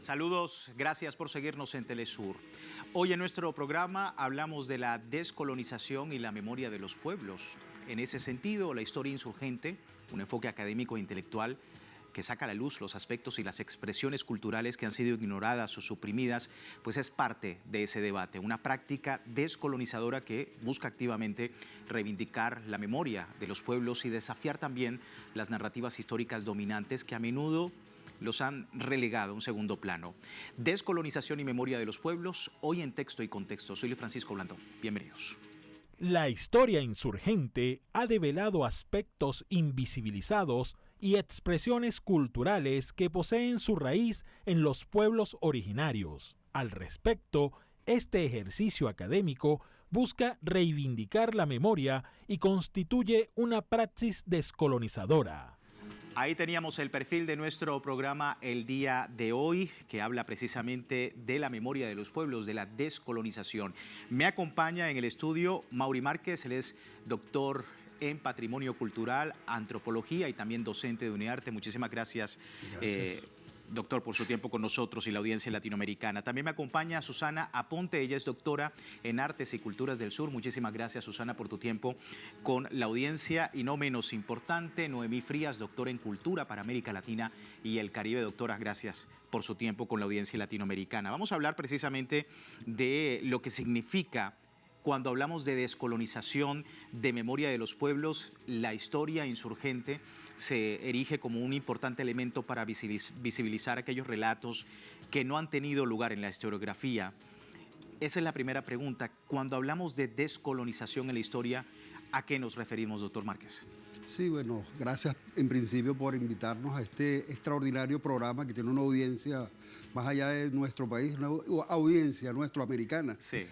Saludos, gracias por seguirnos en Telesur. Hoy en nuestro programa hablamos de la descolonización y la memoria de los pueblos. En ese sentido, la historia insurgente, un enfoque académico e intelectual que saca a la luz los aspectos y las expresiones culturales que han sido ignoradas o suprimidas, pues es parte de ese debate, una práctica descolonizadora que busca activamente reivindicar la memoria de los pueblos y desafiar también las narrativas históricas dominantes que a menudo los han relegado a un segundo plano. Descolonización y memoria de los pueblos, hoy en Texto y Contexto. Soy Luis Francisco Blandón. Bienvenidos. La historia insurgente ha develado aspectos invisibilizados y expresiones culturales que poseen su raíz en los pueblos originarios. Al respecto, este ejercicio académico busca reivindicar la memoria y constituye una praxis descolonizadora. Ahí teníamos el perfil de nuestro programa el día de hoy, que habla precisamente de la memoria de los pueblos, de la descolonización. Me acompaña en el estudio Mauri Márquez, él es doctor en Patrimonio Cultural, Antropología y también docente de UNIARTE. Muchísimas gracias. Doctor, por su tiempo con nosotros y la audiencia latinoamericana. También me acompaña Susana Aponte, ella es doctora en Artes y Culturas del Sur. Muchísimas gracias, Susana, por tu tiempo con la audiencia. Y no menos importante, Noemí Frías, doctora en Cultura para América Latina y el Caribe. Doctora, gracias por su tiempo con la audiencia latinoamericana. Vamos a hablar precisamente de lo que significa cuando hablamos de descolonización, de memoria de los pueblos. La historia insurgente se erige como un importante elemento para visibilizar aquellos relatos que no han tenido lugar en la historiografía. Esa es la primera pregunta. Cuando hablamos de descolonización en la historia, ¿a qué nos referimos, doctor Márquez? Sí, bueno, gracias en principio por invitarnos a este extraordinario programa que tiene una audiencia más allá de nuestro país, una audiencia nuestroamericana. Sí.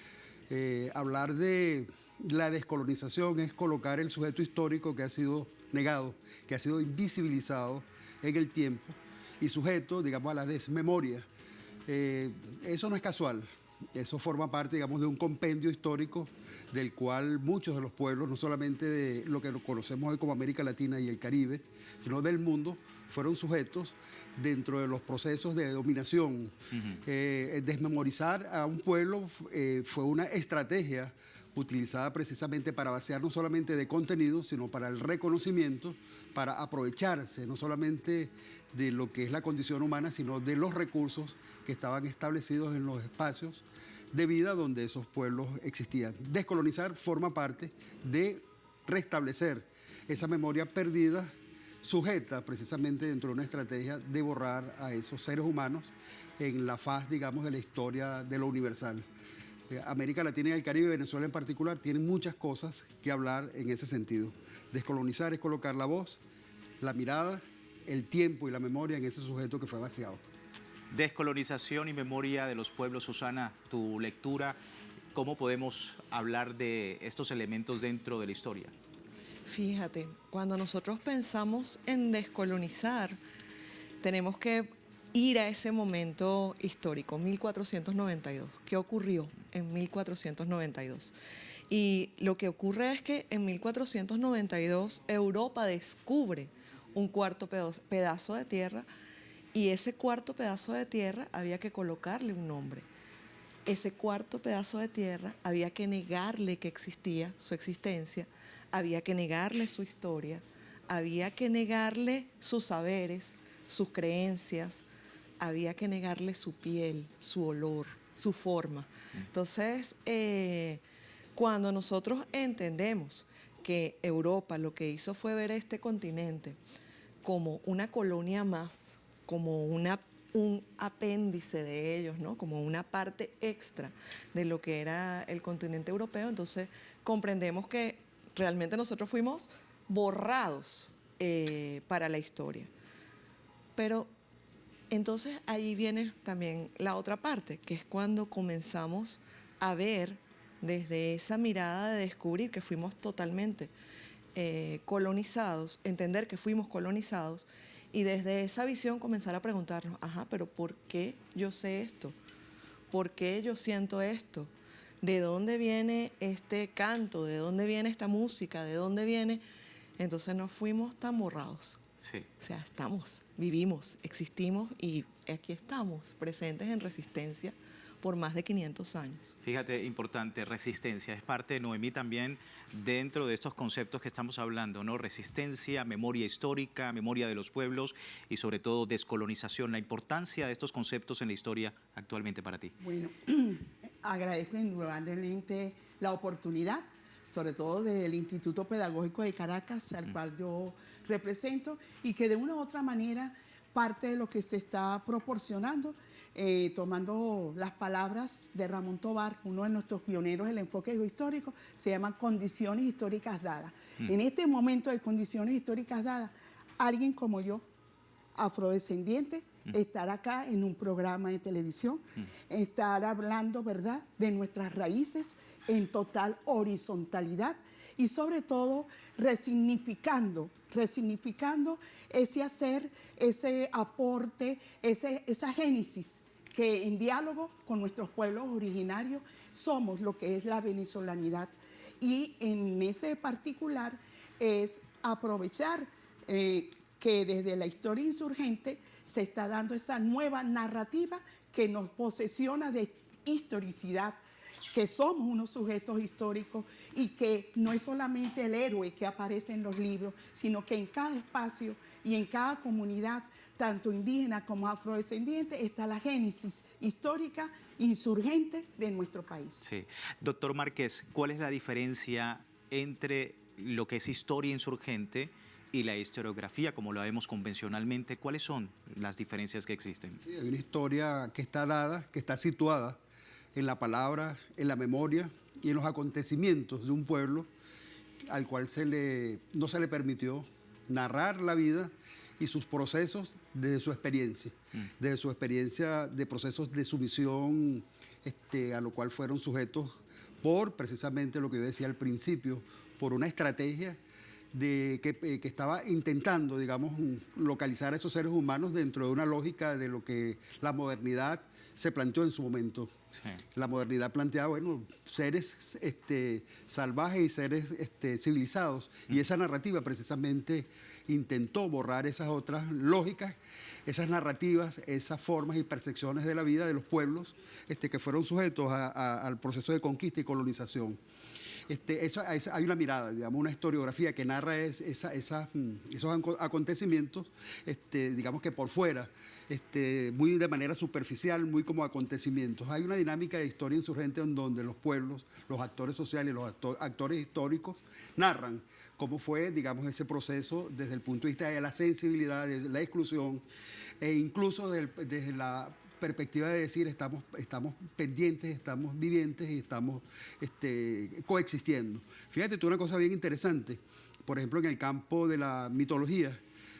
Hablar de la descolonización es colocar el sujeto histórico que ha sido negado, que ha sido invisibilizado en el tiempo y sujeto, digamos, a la desmemoria. Eso no es casual, eso forma parte, digamos, de un compendio histórico del cual muchos de los pueblos, no solamente de lo que conocemos hoy como América Latina y el Caribe, sino del mundo, fueron sujetos dentro de los procesos de dominación. Desmemorizar a un pueblo fue una estrategia utilizada precisamente para vaciar no solamente de contenido, sino para el reconocimiento, para aprovecharse no solamente de lo que es la condición humana, sino de los recursos que estaban establecidos en los espacios de vida donde esos pueblos existían. Descolonizar forma parte de restablecer esa memoria perdida, sujeta precisamente dentro de una estrategia de borrar a esos seres humanos en la faz, digamos, de la historia de lo universal. América Latina y el Caribe, Venezuela en particular, tienen muchas cosas que hablar en ese sentido. Descolonizar es colocar la voz, la mirada, el tiempo y la memoria en ese sujeto que fue vaciado. Descolonización y memoria de los pueblos. Susana, tu lectura, ¿cómo podemos hablar de estos elementos dentro de la historia? Fíjate, cuando nosotros pensamos en descolonizar, tenemos que ir a ese momento histórico, 1492. ¿Qué ocurrió en 1492? Y lo que ocurre es que en 1492 Europa descubre un cuarto pedazo de tierra y ese cuarto pedazo de tierra había que colocarle un nombre. Ese cuarto pedazo de tierra había que negarle que existía, su existencia, había que negarle su historia, había que negarle sus saberes, sus creencias, había que negarle su piel, su olor, su forma. Entonces, cuando nosotros entendemos que Europa lo que hizo fue ver este continente como una colonia más, como un apéndice de ellos, ¿no? Como una parte extra de lo que era el continente europeo, entonces comprendemos que realmente nosotros fuimos borrados para la historia. Pero entonces ahí viene también la otra parte, que es cuando comenzamos a ver desde esa mirada de descubrir que fuimos totalmente colonizados, entender que fuimos colonizados y desde esa visión comenzar a preguntarnos, pero ¿por qué yo sé esto? ¿Por qué yo siento esto? ¿De dónde viene este canto? ¿De dónde viene esta música? ¿De dónde viene? Entonces nos fuimos tan borrados Sí. O sea, estamos, vivimos, existimos y aquí estamos, presentes en resistencia por más de 500 años. Fíjate, importante, resistencia, es parte de Noemí también dentro de estos conceptos que estamos hablando, ¿no? Resistencia, memoria histórica, memoria de los pueblos y sobre todo descolonización, la importancia de estos conceptos en la historia actualmente para ti. Bueno, agradezco indudablemente la oportunidad, sobre todo del Instituto Pedagógico de Caracas, al cual yo represento, y que de una u otra manera parte de lo que se está proporcionando, tomando las palabras de Ramón Tobar, uno de nuestros pioneros del enfoque histórico, se llama condiciones históricas dadas. En este momento de condiciones históricas dadas, alguien como yo, afrodescendiente, estar acá en un programa de televisión, estar hablando, ¿verdad?, de nuestras raíces en total horizontalidad y sobre todo resignificando ese hacer, ese aporte, esa génesis que en diálogo con nuestros pueblos originarios somos lo que es la venezolanidad. Y en ese particular es aprovechar que desde la historia insurgente se está dando esa nueva narrativa que nos posesiona de historicidad, que somos unos sujetos históricos y que no es solamente el héroe que aparece en los libros, sino que en cada espacio y en cada comunidad, tanto indígena como afrodescendiente, está la génesis histórica insurgente de nuestro país. Sí. Doctor Márquez, ¿cuál es la diferencia entre lo que es historia insurgente y la historiografía, como lo vemos convencionalmente? ¿Cuáles son las diferencias que existen? Sí, hay una historia que está dada, que está situada en la palabra, en la memoria y en los acontecimientos de un pueblo al cual no se le permitió narrar la vida y sus procesos desde su experiencia, de procesos de sumisión a lo cual fueron sujetos por precisamente lo que yo decía al principio, por una estrategia que estaba intentando, digamos, localizar a esos seres humanos dentro de una lógica de lo que la modernidad se planteó en su momento. Sí. La modernidad planteaba, bueno, seres salvajes y seres civilizados. Y esa narrativa precisamente intentó borrar esas otras lógicas, esas narrativas, esas formas y percepciones de la vida de los pueblos que fueron sujetos al proceso de conquista y colonización. Hay una mirada, digamos, una historiografía que narra esos acontecimientos, digamos que por fuera, muy de manera superficial, muy como acontecimientos. Hay una dinámica de historia insurgente en donde los pueblos, los actores sociales, los actores históricos narran cómo fue, digamos, ese proceso desde el punto de vista de la sensibilidad, de la exclusión, e incluso desde la perspectiva de decir estamos pendientes, estamos vivientes y estamos coexistiendo. Fíjate tú una cosa bien interesante, por ejemplo, en el campo de la mitología,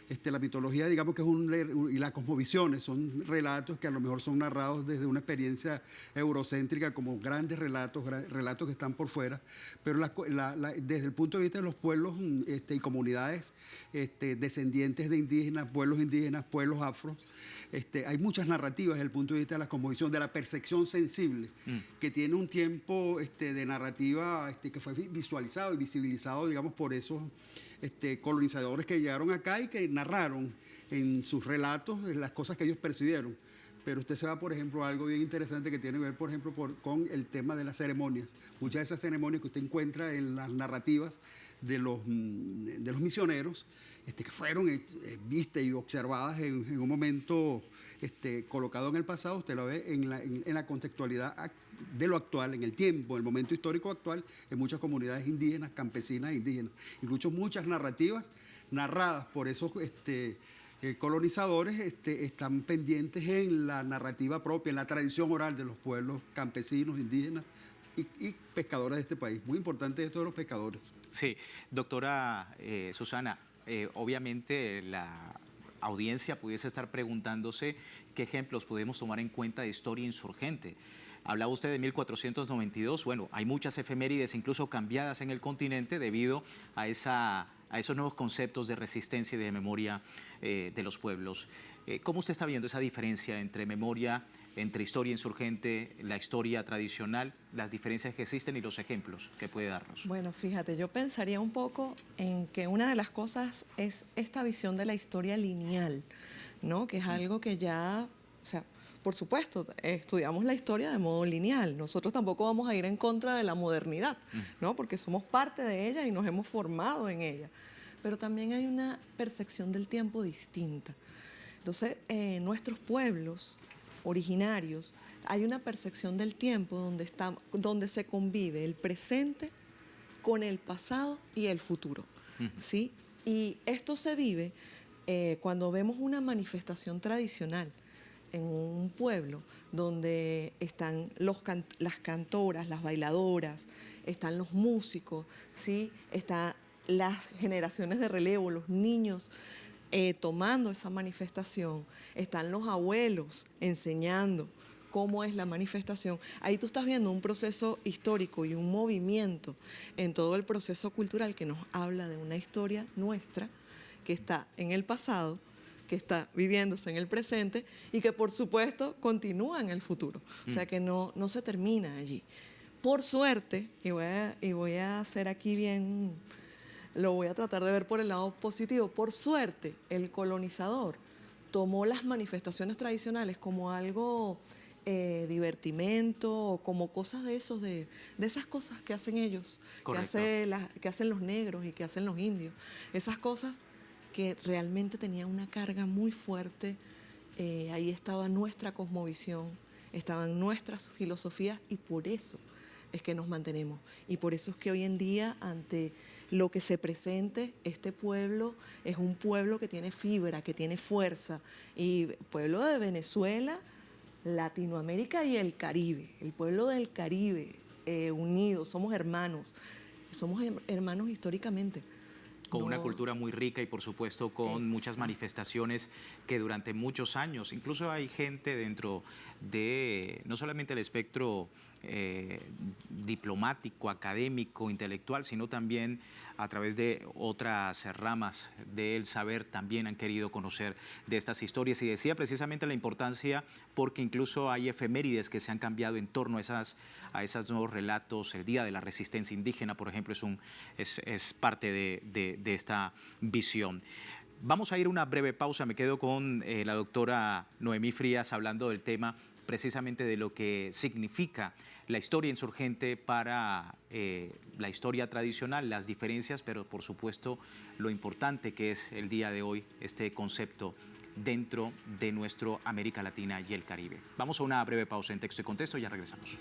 digamos que y las cosmovisiones son relatos que a lo mejor son narrados desde una experiencia eurocéntrica como grandes relatos que están por fuera, pero desde el punto de vista de los pueblos y comunidades descendientes de indígenas, pueblos afros, hay muchas narrativas desde el punto de vista de la cosmovisión, de la percepción sensible, que tiene un tiempo de narrativa que fue visualizado y visibilizado, digamos, por esos colonizadores que llegaron acá y que narraron en sus relatos las cosas que ellos percibieron. Pero usted se va, por ejemplo, a algo bien interesante que tiene que ver, por ejemplo, con el tema de las ceremonias. Muchas de esas ceremonias que usted encuentra en las narrativas de los misioneros, que fueron vistas y observadas en un momento colocado en el pasado, usted lo ve en la contextualidad de lo actual, en el tiempo, en el momento histórico actual, en muchas comunidades indígenas, campesinas e indígenas. Incluso muchas narrativas narradas por esos colonizadores están pendientes en la narrativa propia, en la tradición oral de los pueblos campesinos, indígenas y pescadores de este país. Muy importante esto de los pescadores. Sí, doctora Susana, obviamente la audiencia pudiese estar preguntándose qué ejemplos podemos tomar en cuenta de historia insurgente. Hablaba usted de 1492, bueno, hay muchas efemérides incluso cambiadas en el continente debido a esos nuevos conceptos de resistencia y de memoria de los pueblos. ¿Cómo usted está viendo esa diferencia entre memoria, entre historia insurgente, la historia tradicional, las diferencias que existen y los ejemplos que puede darnos? Bueno, fíjate, yo pensaría un poco en que una de las cosas es esta visión de la historia lineal, ¿no? Que es algo que ya, o sea, por supuesto, estudiamos la historia de modo lineal. Nosotros tampoco vamos a ir en contra de la modernidad, ¿no? Porque somos parte de ella y nos hemos formado en ella. Pero también hay una percepción del tiempo distinta. Entonces, nuestros pueblos originarios, hay una percepción del tiempo donde se convive el presente con el pasado y el futuro, ¿sí? Y esto se vive cuando vemos una manifestación tradicional en un pueblo donde están las cantoras, las bailadoras, están los músicos, ¿sí? Están las generaciones de relevo, los niños tomando esa manifestación, están los abuelos enseñando cómo es la manifestación. Ahí tú estás viendo un proceso histórico y un movimiento en todo el proceso cultural que nos habla de una historia nuestra que está en el pasado, que está viviéndose en el presente y que por supuesto continúa en el futuro. O sea que no se termina allí. Por suerte, y voy a hacer aquí bien, lo voy a tratar de ver por el lado positivo, por suerte el colonizador tomó las manifestaciones tradicionales como algo divertimento o como cosas de esas cosas que hacen ellos, que hacen los negros y que hacen los indios. Esas cosas que realmente tenían una carga muy fuerte. Ahí estaba nuestra cosmovisión, estaban nuestras filosofías y por eso es que nos mantenemos. Y por eso es que hoy en día, ante lo que se presente, este pueblo es un pueblo que tiene fibra, que tiene fuerza. Y pueblo de Venezuela, Latinoamérica y el Caribe, el pueblo del Caribe, unidos, somos hermanos históricamente. Con una cultura muy rica y por supuesto con muchas manifestaciones que durante muchos años, incluso hay gente dentro de no solamente el espectro diplomático, académico, intelectual, sino también a través de otras ramas del saber también han querido conocer de estas historias. Y decía precisamente la importancia porque incluso hay efemérides que se han cambiado en torno a esos nuevos relatos. El Día de la Resistencia Indígena, por ejemplo, es parte de esta visión. Vamos a ir a una breve pausa. Me quedo con la doctora Noemí Frías hablando del tema precisamente de lo que significa la historia insurgente para la historia tradicional, las diferencias, pero por supuesto lo importante que es el día de hoy este concepto dentro de nuestro América Latina y el Caribe. Vamos a una breve pausa en Texto y Contexto, ya regresamos.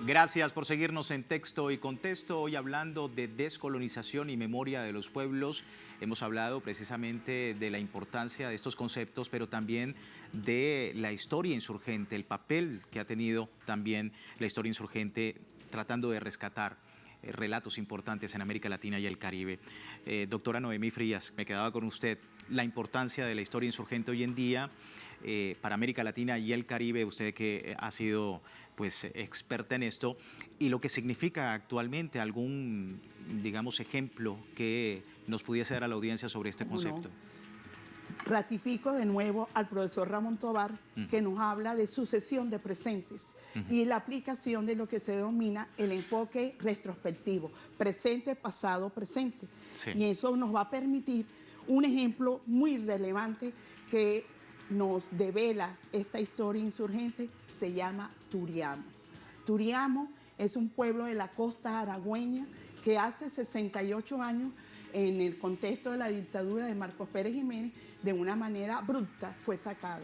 Gracias por seguirnos en Texto y Contexto. Hoy hablando de descolonización y memoria de los pueblos. Hemos hablado precisamente de la importancia de estos conceptos, pero también de la historia insurgente, el papel que ha tenido también la historia insurgente tratando de rescatar relatos importantes en América Latina y el Caribe. Doctora Noemí Frías, me quedaba con usted. La importancia de la historia insurgente hoy en día para América Latina y el Caribe, usted que ha sido pues experta en esto, y lo que significa actualmente, algún, digamos, ejemplo que nos pudiese dar a la audiencia sobre este concepto. Ratifico de nuevo al profesor Ramón Tobar, que nos habla de sucesión de presentes y la aplicación de lo que se denomina el enfoque retrospectivo, presente, pasado, presente. Sí. Y eso nos va a permitir un ejemplo muy relevante que nos devela esta historia insurgente, se llama Turiamo. Turiamo es un pueblo de la costa aragüeña que hace 68 años, en el contexto de la dictadura de Marcos Pérez Jiménez, de una manera bruta fue sacado.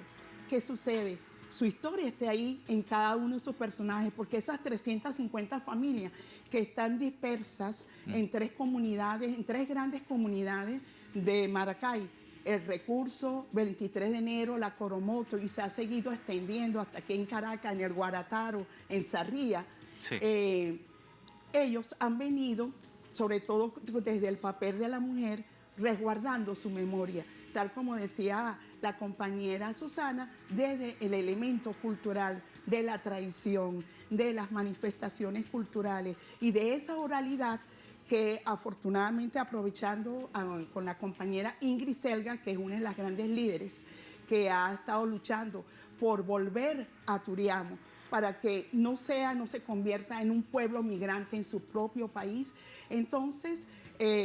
¿Qué sucede? su historia esté ahí en cada uno de sus personajes, porque esas 350 familias que están dispersas en 3 comunidades, en 3 grandes comunidades de Maracay, el Recurso, 23 de enero, la Coromoto, y se ha seguido extendiendo hasta aquí en Caracas, en el Guarataro, en Sarría. Sí. Ellos han venido, sobre todo desde el papel de la mujer, resguardando su memoria, tal como decía la compañera Susana, desde el elemento cultural, de la tradición, de las manifestaciones culturales y de esa oralidad que afortunadamente, aprovechando con la compañera Ingrid Selga, que es una de las grandes líderes que ha estado luchando por volver a Turiamo, para que no se convierta en un pueblo migrante en su propio país. Entonces,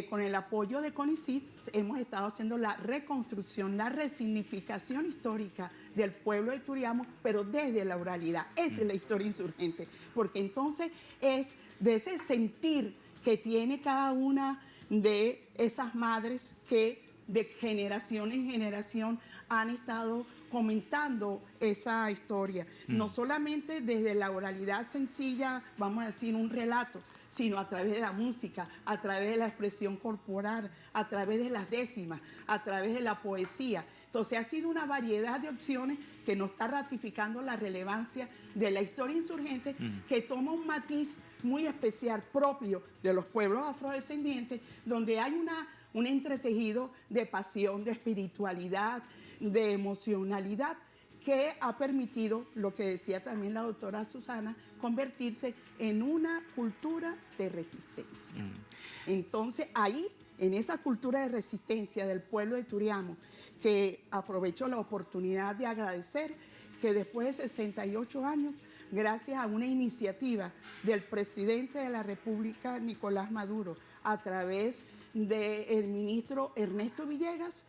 con el apoyo de CONICYT, hemos estado haciendo la reconstrucción, la resignificación histórica del pueblo de Turiamo, pero desde la oralidad. Esa es la historia insurgente, porque entonces es de ese sentir que tiene cada una de esas madres que de generación en generación han estado comentando esa historia. No solamente desde la oralidad sencilla, vamos a decir un relato, sino a través de la música, a través de la expresión corporal, a través de las décimas, a través de la poesía. Entonces ha sido una variedad de opciones que nos está ratificando la relevancia de la historia insurgente, que toma un matiz muy especial propio de los pueblos afrodescendientes, donde hay un entretejido de pasión, de espiritualidad, de emocionalidad, que ha permitido, lo que decía también la doctora Susana, convertirse en una cultura de resistencia. Entonces, ahí, en esa cultura de resistencia del pueblo de Turiamo, que aprovecho la oportunidad de agradecer que después de 68 años, gracias a una iniciativa del presidente de la República, Nicolás Maduro, a través del ministro Ernesto Villegas,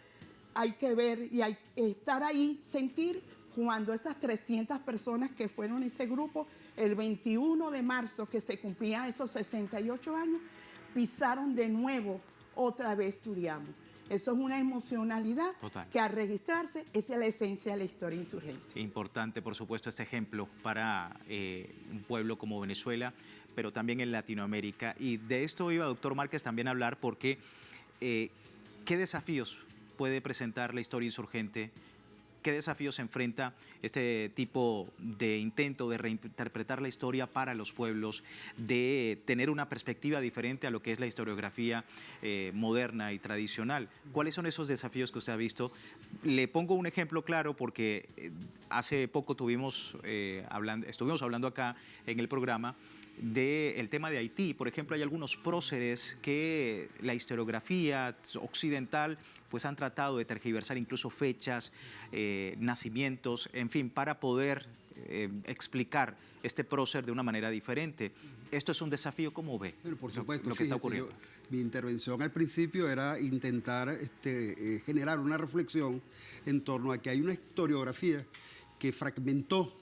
hay que ver y hay que estar ahí, sentir cuando esas 300 personas que fueron ese grupo, el 21 de marzo, que se cumplían esos 68 años, pisaron de nuevo otra vez Turiamo. Eso es una emocionalidad que al registrarse esa es la esencia de la historia insurgente. Importante, por supuesto, este ejemplo para un pueblo como Venezuela, pero también en Latinoamérica. Y de esto iba, doctor Márquez, también a hablar porque ¿qué desafíos puede presentar la historia insurgente? ¿Qué desafíos enfrenta este tipo de intento de reinterpretar la historia para los pueblos, de tener una perspectiva diferente a lo que es la historiografía moderna y tradicional? ¿Cuáles son esos desafíos que usted ha visto? Le pongo un ejemplo claro porque hace poco estuvimos hablando acá en el programa del tema de Haití. Por ejemplo, hay algunos próceres que la historiografía occidental pues han tratado de tergiversar incluso fechas, nacimientos, en fin, para poder explicar este prócer de una manera diferente. ¿Esto es un desafío? ¿Cómo ve? Bueno, por supuesto, lo que está ocurriendo? Mi intervención al principio era intentar generar una reflexión en torno a que hay una historiografía que fragmentó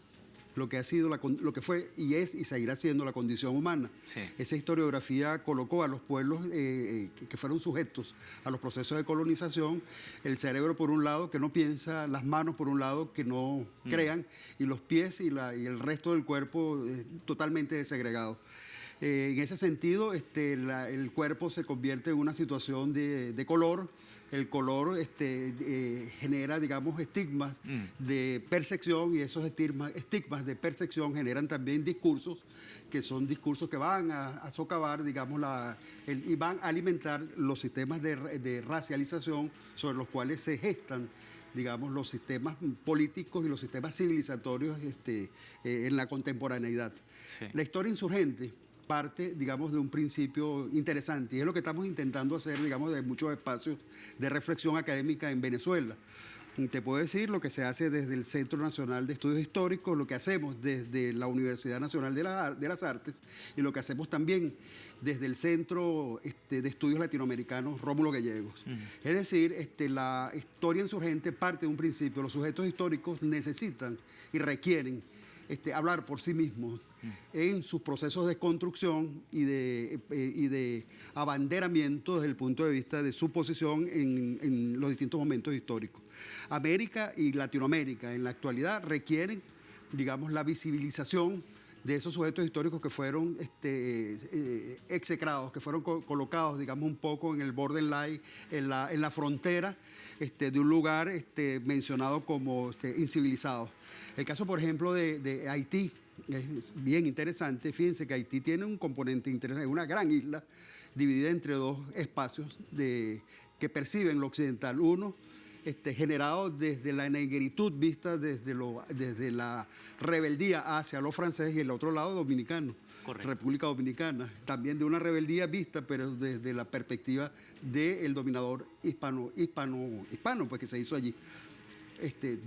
lo que ha sido, lo que fue y es y seguirá siendo la condición humana. Sí. Esa historiografía colocó a los pueblos que fueron sujetos a los procesos de colonización, el cerebro por un lado que no piensa, las manos por un lado que no crean, y los pies y el resto del cuerpo totalmente desegregado. En ese sentido, el cuerpo se convierte en una situación de color. El color genera, digamos, estigmas de percepción, y esos estigmas de percepción generan también discursos que son discursos que van a socavar, digamos, y van a alimentar los sistemas de racialización sobre los cuales se gestan, digamos, los sistemas políticos y los sistemas civilizatorios en la contemporaneidad. Sí. La historia insurgente parte, digamos, de un principio interesante, y es lo que estamos intentando hacer, digamos, de muchos espacios de reflexión académica en Venezuela. Te puedo decir lo que se hace desde el Centro Nacional de Estudios Históricos, lo que hacemos desde la Universidad Nacional de las Artes, y lo que hacemos también desde el Centro de Estudios Latinoamericanos Rómulo Gallegos. Es decir, la historia insurgente parte de un principio: los sujetos históricos necesitan y requieren hablar por sí mismos en sus procesos de construcción y de abanderamiento desde el punto de vista de su posición en los distintos momentos históricos. América y Latinoamérica en la actualidad requieren digamos, la visibilización de esos sujetos históricos que fueron execrados, que fueron colocados, digamos, un poco en el borderline, en la frontera de un lugar mencionado como incivilizado. El caso, por ejemplo, de Haití es bien interesante. Fíjense que Haití tiene un componente interesante, una gran isla dividida entre dos espacios que perciben lo occidental. Uno, generado desde la negritud vista desde la rebeldía hacia los franceses, y el otro lado dominicano, correcto, República Dominicana, también de una rebeldía vista, pero desde la perspectiva del dominador hispano, pues, que se hizo allí.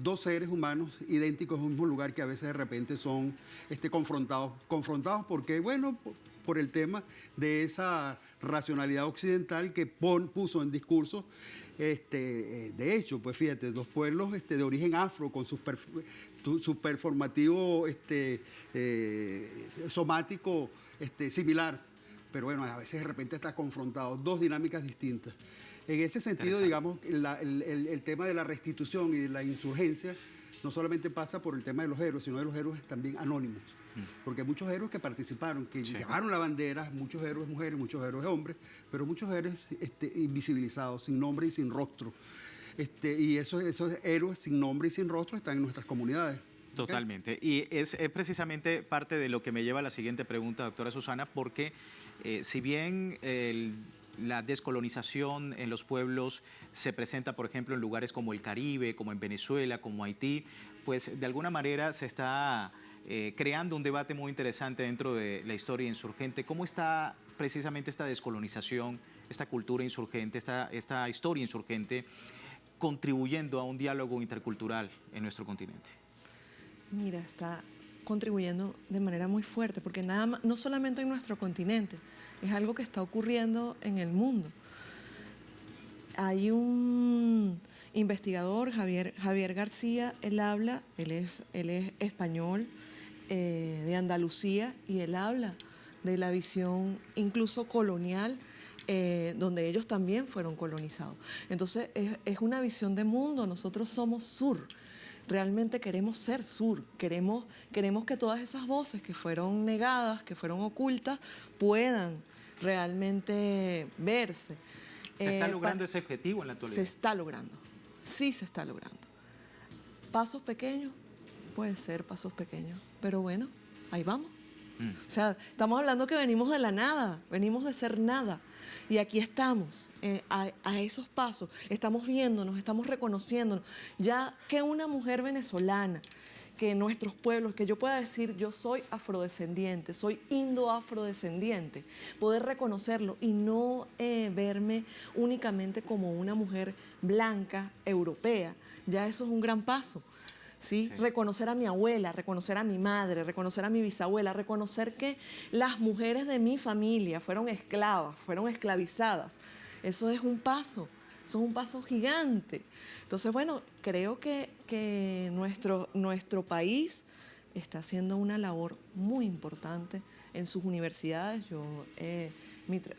Dos seres humanos idénticos en un mismo lugar que a veces de repente son confrontados porque, bueno, por el tema de esa racionalidad occidental que puso en discurso. De hecho, pues fíjate, dos pueblos de origen afro con su performativo somático similar, pero bueno, a veces de repente está confrontado, dos dinámicas distintas. En ese sentido, digamos, el tema de la restitución y de la insurgencia no solamente pasa por el tema de los héroes, sino de los héroes también anónimos. Porque muchos héroes que participaron, que llevaron la bandera, muchos héroes mujeres, muchos héroes hombres, pero muchos héroes invisibilizados, sin nombre y sin rostro. Y esos héroes sin nombre y sin rostro están en nuestras comunidades. Totalmente. ¿Okay? Y es precisamente parte de lo que me lleva a la siguiente pregunta, doctora Susana, porque si bien la descolonización en los pueblos se presenta, por ejemplo, en lugares como el Caribe, como en Venezuela, como Haití, pues de alguna manera se está creando un debate muy interesante dentro de la historia insurgente. ¿Cómo está precisamente esta descolonización, esta cultura insurgente, esta historia insurgente contribuyendo a un diálogo intercultural en nuestro continente? Mira, está contribuyendo de manera muy fuerte, porque no solamente en nuestro continente, es algo que está ocurriendo en el mundo. Hay un investigador, Javier García, él es español, de Andalucía, y él habla de la visión incluso colonial, donde ellos también fueron colonizados. Entonces es una visión de mundo. Nosotros somos sur, realmente queremos ser sur, queremos que todas esas voces que fueron negadas, que fueron ocultas, puedan realmente verse. ¿Se está logrando ese objetivo en la actualidad? Se está logrando, sí se está logrando. Pasos pequeños, pueden ser pasos pequeños, pero bueno, ahí vamos. O sea, estamos hablando que venimos de la nada, venimos de ser nada. Y aquí estamos, a esos pasos, estamos viéndonos, estamos reconociéndonos. Ya que una mujer venezolana, que nuestros pueblos, que yo pueda decir, yo soy afrodescendiente, soy indo-afrodescendiente, poder reconocerlo y no verme únicamente como una mujer blanca, europea, ya eso es un gran paso. ¿Sí? Reconocer a mi abuela, reconocer a mi madre, reconocer a mi bisabuela, reconocer que las mujeres de mi familia fueron esclavas, fueron esclavizadas. Eso es un paso gigante. Entonces, bueno, creo que nuestro país está haciendo una labor muy importante en sus universidades. Yo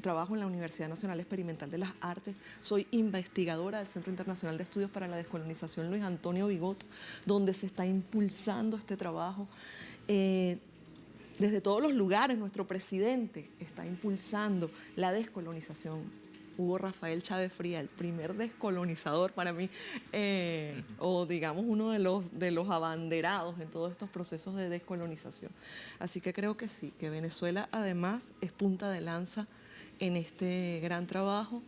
trabajo en la Universidad Nacional Experimental de las Artes, soy investigadora del Centro Internacional de Estudios para la Descolonización Luis Antonio Vigot, donde se está impulsando este trabajo. Desde todos los lugares, nuestro presidente está impulsando la descolonización. Hugo Rafael Chávez Fría, el primer descolonizador para mí, o digamos uno de los abanderados en todos estos procesos de descolonización. Así que creo que sí, que Venezuela además es punta de lanza en este gran trabajo,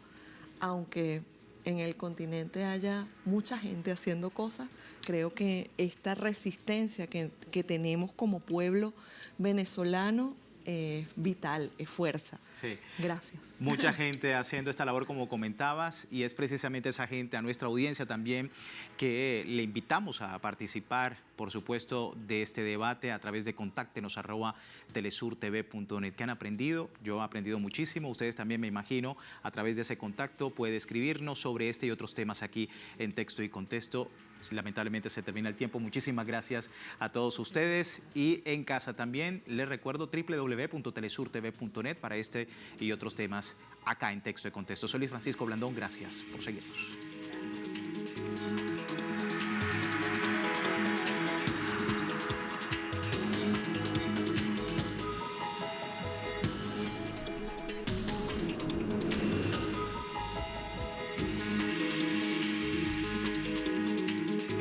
aunque en el continente haya mucha gente haciendo cosas, creo que esta resistencia que tenemos como pueblo venezolano es vital, es fuerza. Sí. Gracias. Mucha gente haciendo esta labor, como comentabas, y es precisamente esa gente, a nuestra audiencia también, que le invitamos a participar, por supuesto, de este debate a través de contáctenos@telesurtv.net. ¿Qué han aprendido? Yo he aprendido muchísimo. Ustedes también, me imagino, a través de ese contacto puede escribirnos sobre este y otros temas aquí en Texto y Contexto. Lamentablemente se termina el tiempo. Muchísimas gracias a todos ustedes, y en casa también les recuerdo www.telesurtv.net para este y otros temas acá en Texto y Contexto. Soy Luis Francisco Blandón, gracias por seguirnos.